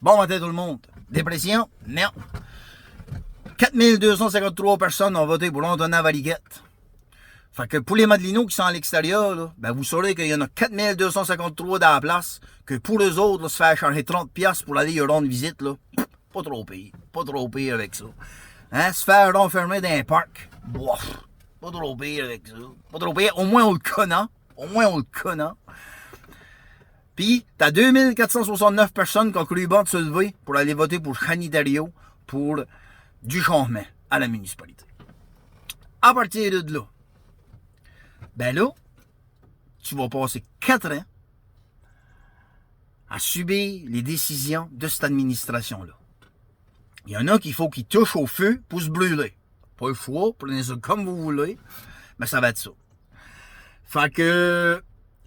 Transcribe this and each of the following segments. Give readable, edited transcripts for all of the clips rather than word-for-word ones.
Bon matin tout le monde. Dépression? Non. 4253 personnes ont voté pour Antonin Valiquette. Fait que pour les Madelinos qui sont à l'extérieur, là, ben vous saurez qu'il y en a 4253 dans la place, que pour eux autres, là, se faire charger 30$ pour aller y rendre visite, là, pas trop pire. Pas trop pire avec ça. Hein, se faire enfermer dans un parc, bof, pas trop pire avec ça. Pas trop pire, au moins on le connaît. Au moins on le connaît. Puis, t'as 2469 personnes qui ont cru bon de se lever pour aller voter pour Chani Dario pour du changement à la municipalité. À partir de là, ben là, tu vas passer 4 ans à subir les décisions de cette administration-là. Il y en a qu'il faut qu'ils touchent au feu pour se brûler. Pas le choix, prenez ça comme vous voulez, mais ça va être ça. Fait que,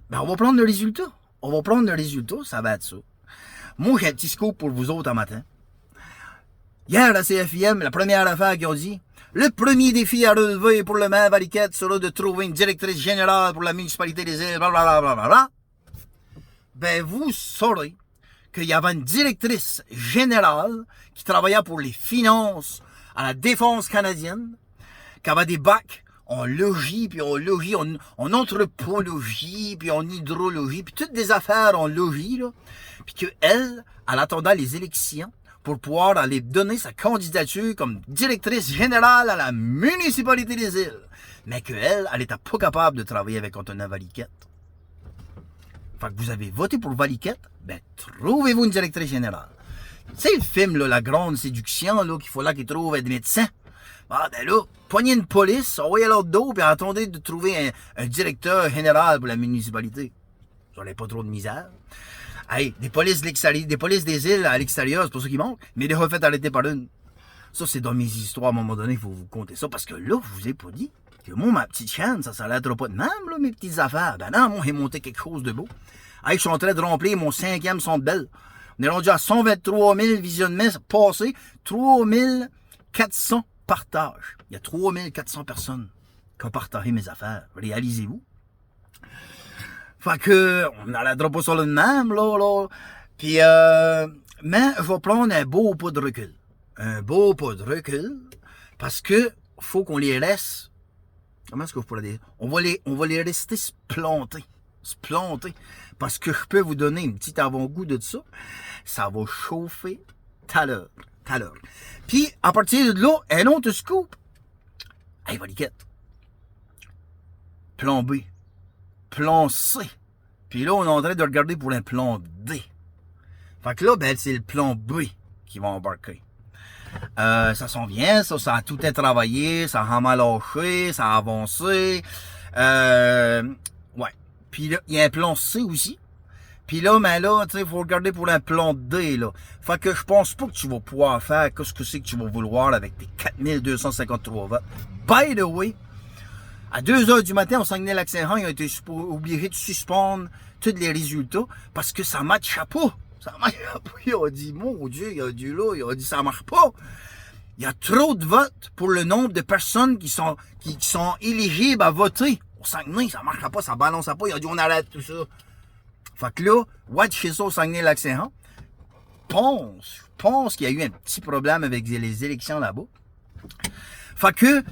ben on va prendre le résultat. On va prendre le résultat, ça va être ça. Moi, j'ai un petit scoop pour vous autres un matin. Hier, à CFIM, la première affaire qu'ils ont dit, le premier défi à relever pour le maire Valiquette sera de trouver une directrice générale pour la municipalité des îles, blablabla. Ben, vous saurez qu'il y avait une directrice générale qui travaillait pour les finances à la défense canadienne, qui avait des bacs en logis, puis en anthropologie, puis en hydrologie, puis toutes des affaires en logis, là. Puis qu'elle attendait les élections pour pouvoir aller donner sa candidature comme directrice générale à la municipalité des îles. Mais qu'elle était pas capable de travailler avec Antonin Valiquette. Fait que vous avez voté pour Valiquette, ben trouvez-vous une directrice générale. Tu sais le film, là, La Grande Séduction, là, qu'il faut là qu'il trouve des médecins. Ah, ben là, poignez une police, envoyez l'autre dos, puis attendez de trouver un directeur général pour la municipalité. Vous n'avez pas trop de misère. Hey, des polices des îles à l'extérieur, c'est pour ça qu'ils manquent, mais des refaites arrêtées par une. Ça, c'est dans mes histoires, à un moment donné, il faut vous compter ça, parce que là, je vous ai pas dit que moi, ma petite chaîne, ça s'arrêtera pas de même, là, mes petites affaires. Ben non, moi, j'ai monté quelque chose de beau. Hey, je suis en train de remplir mon 5e Centre Bell. On est rendu à 123 000 visionnements passés, 3 400 partages. Il y a 3 400 personnes qui ont partagé mes affaires. Réalisez-vous. Fait que, on n'arrêtera pas sur le même, là. Puis, mais je vais prendre un beau pas de recul. Un beau pas de recul, parce que faut qu'on les laisse. Comment est-ce que je pourrais dire? On va les rester se planter. Se planter. Parce que je peux vous donner une petite avant-goût de ça. Ça va chauffer tout à l'heure. Puis, à partir de là, un autre scoop. Hey, Valiquette. Plan B. Plan C. Puis là, on est en train de regarder pour un plan D. Fait que là, ben, c'est le plan B qui va embarquer. Ça s'en vient, ça a tout été travaillé, ça a mal lâché, ça a avancé. Ouais. Puis là, il y a un plan C aussi. Puis là, ben là, tu sais, faut regarder pour un plan D, là. Fait que je pense pas que tu vas pouvoir faire qu'est-ce que c'est que tu vas vouloir avec tes 4253 votes. By the way, à 2h du matin, au Saguenay-Lac-Saint-Jean, ils ont été obligés de suspendre tous les résultats parce que ça matche pas. Ça marche pas. Il a dit, mon Dieu, il a dit là, il a dit, ça marche pas. Il y a trop de votes pour le nombre de personnes qui sont éligibles à voter. Au Saguenay, ça marchera pas, ça balance pas. Il a dit, on arrête tout ça. Fait que là, watch ça au Saguenay-Lac-Saint-Jean. Je pense qu'il y a eu un petit problème avec les élections là-bas. Fait que,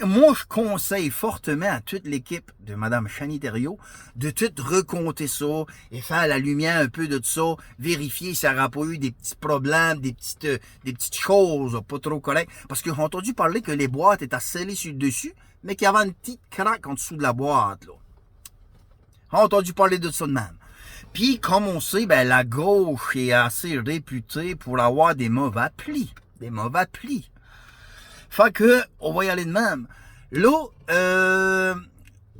moi, je conseille fortement à toute l'équipe de Mme Chani Thériault de tout recompter ça et faire la lumière un peu de ça, vérifier s'il n'y aura pas eu des petits problèmes, des petites choses pas trop correctes. Parce que j'ai entendu parler que les boîtes étaient scellées sur le dessus, mais qu'il y avait une petite craque en dessous de la boîte, là. J'ai entendu parler de ça de même. Puis, comme on sait, ben, la gauche est assez réputée pour avoir des mauvais plis. Fait que, on va y aller de même. Là,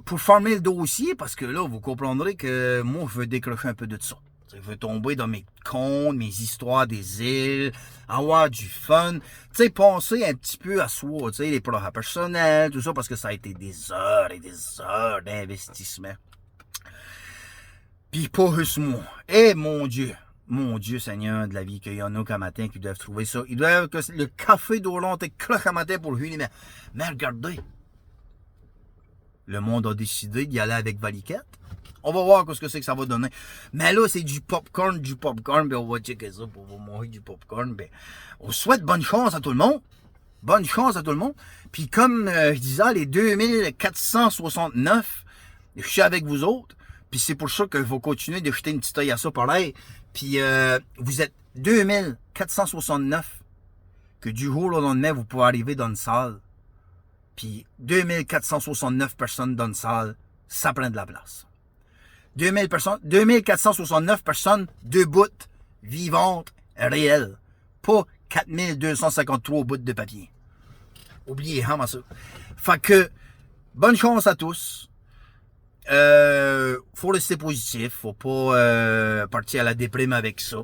pour former le dossier, parce que là, vous comprendrez que moi, je veux décrocher un peu de ça. Je veux tomber dans mes contes, mes histoires des îles, avoir du fun. Tu sais, penser un petit peu à soi, tu sais, les projets personnels, tout ça, parce que ça a été des heures et des heures d'investissement. Puis pas juste moi. Eh, mon Dieu Seigneur de la vie, qu'il y en a qu'un matin qui doivent trouver ça. Ils doivent que le café d'Orlando est croche à matin pour lui. Mais regardez. Le monde a décidé d'y aller avec Valiquette. On va voir ce que c'est que ça va donner. Mais là, c'est du popcorn, ben on va checker ça pour vous manger du popcorn. Ben, on souhaite bonne chance à tout le monde. Bonne chance à tout le monde. Puis comme je disais, les 2469, je suis avec vous autres. Puis c'est pour ça qu'il faut continuer de jeter une petite œil à ça pareil. Puis vous êtes 2469 que du jour au lendemain, vous pouvez arriver dans une salle. Puis 2469 personnes dans une salle, ça prend de la place. 2469 personnes debout, vivantes, réelles. Pas 4253 bouts de papier. Oubliez, hein, ça. Fait que, bonne chance à tous. Faut rester positif. Faut pas partir à la déprime avec ça.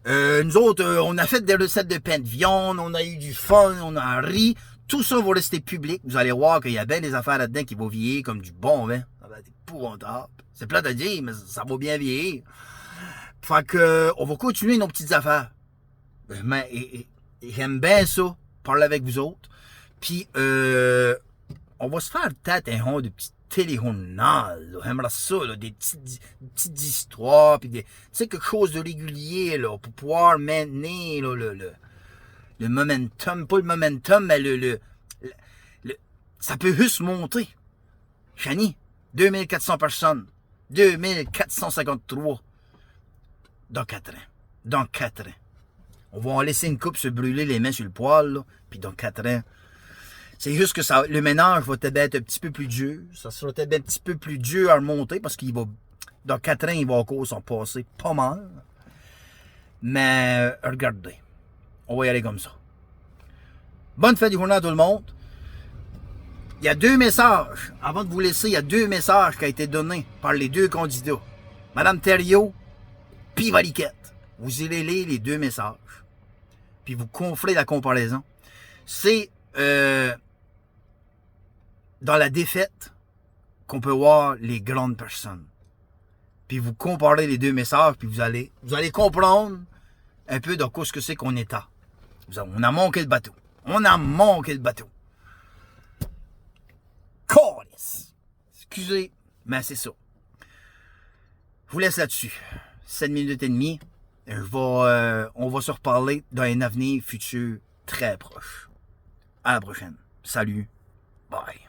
Nous autres, on a fait des recettes de pain de viande, on a eu du fun, on a ri. Tout ça va rester public. Vous allez voir qu'il y a bien des affaires là-dedans qui vont vieillir comme du bon vin. Ça va être épouvantable. C'est plate à dire, mais ça va bien vieillir. Fait que, on va continuer nos petites affaires. Mais j'aime bien ça, parler avec vous autres. Puis, on va se faire peut-être un rond de petites téléjournal. J'aimerais ça, là, des petites histoires, puis tu sais, quelque chose de régulier, là, pour pouvoir maintenir, là, le momentum, pas le momentum, mais ça peut juste monter. Chani, 2400 personnes, 2453, dans 4 ans. Dans 4 ans. On va en laisser une coupe se brûler les mains sur le poêle, là, puis dans 4 ans, c'est juste que ça, le ménage va être un petit peu plus dur. Ça sera peut-être un petit peu plus dur à remonter parce qu'il va, dans 4 ans, il va encore s'en passer pas mal. Mais, regardez. On va y aller comme ça. Bonne fête du journée à tout le monde. Il y a 2 messages. Avant de vous laisser, il y a 2 messages qui ont été donnés par les 2 candidats. Madame Thériault, puis Valiquette. Vous irez lire les 2 messages. Puis vous conflez la comparaison. C'est dans la défaite qu'on peut voir les grandes personnes. Puis vous comparez les 2 messages, puis vous allez comprendre un peu de quoi ce que c'est qu'on est à. On a manqué le bateau. On a manqué le bateau. Câlisse. Excusez, mais c'est ça. Je vous laisse là-dessus. 7 minutes et demie. On va se reparler dans un avenir futur très proche. À la prochaine. Salut. Bye.